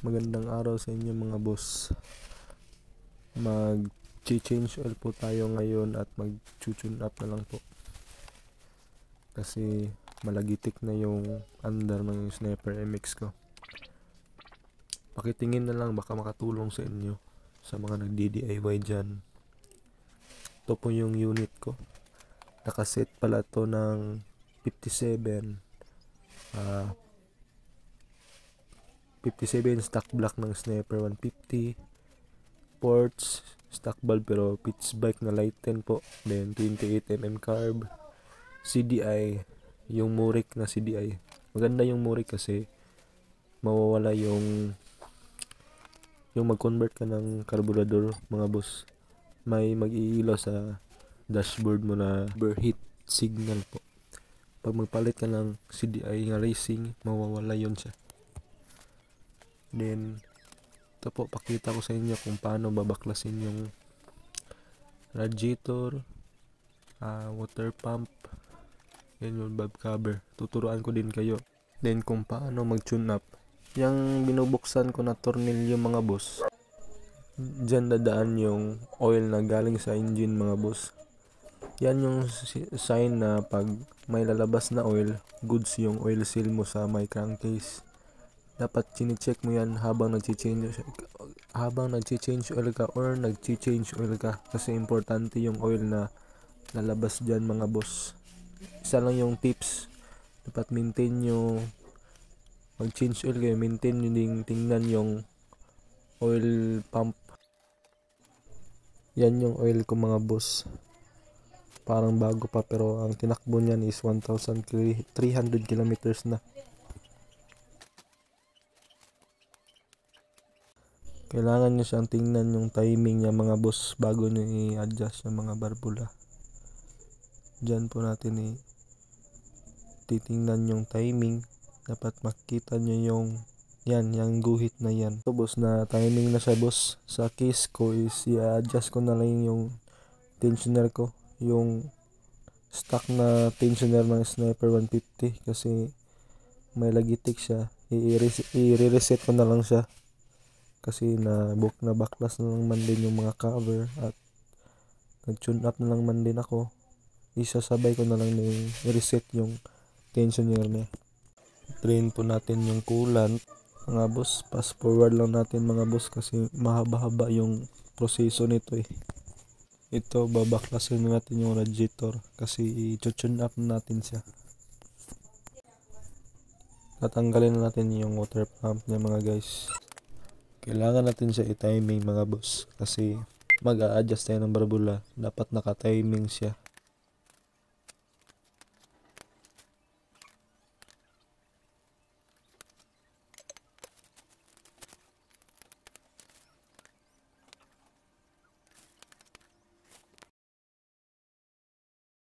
Magandang araw sa inyo mga boss. Mag-change oil po tayo ngayon at mag-tune up na lang po. Kasi malagitik na yung under ng Sniper MX ko. Pakitingin na lang, baka makatulong sa inyo sa mga nagdi-DIY dyan. Ito po yung unit ko. Nakaset pala to ng 57. 57 stock block ng Sniper 150, ports stock bulb pero pitch bike na light 10 po, then 28mm carb, CDI, yung Murik na CDI. Maganda yung Murik kasi mawawala yung mag-convert ka ng carburetor mga boss, may mag-iilaw sa dashboard mo na overheat signal po. Pag magpalit ka ng CDI nga racing, mawawala yun siya. Then ito po, pakita ko sa inyo kung paano babaklasin yung radiator, water pump, yan yung valve cover. Tuturuan ko din kayo. Then kung paano mag-tune up. Yung binubuksan ko na tornilyo mga boss, dyan dadaan yung oil na galing sa engine mga boss. Yan yung sign na pag may lalabas na oil, goods yung oil seal mo sa may crankcase. Dapat chine-check mo yan habang nag-change oil ka or nag-change oil ka, kasi importante yung oil na lalabas dyan mga boss. Isa lang yung tips, dapat maintain nyo, mag-change oil kayo, maintain nyo ding tingnan yung oil pump. Yan yung oil ko mga boss, parang bago pa pero ang tinakbo niyan is 1,300 kilometers na. Kailangan nyo siyang tingnan yung timing niya mga boss bago nyo i-adjust yung mga barbula. Diyan po natin titingnan yung timing. Dapat makita nyo yung yung guhit na yan. So boss, na timing na siya boss. Sa case ko is i-adjust ko na lang yung tensioner ko. Yung stock na tensioner ng Sniper 150 kasi may lagitik siya. I-reset ko na lang siya. Kasi na baklas na lang man din yung mga cover at nag-tune up na lang man din ako. Isasabay ko na lang yung i-reset yung tensioner niya. Drain po natin yung coolant mga boss. Fast forward lang natin mga boss kasi mahaba-haba yung proseso nito Ito, babaklasin na natin yung radiator kasi i-tune up natin siya. Tatanggalin na natin yung water pump niya mga guys. Kailangan natin siya i-timing mga boss kasi mag-a-adjust tayo ng barbula. Dapat naka-timing siya.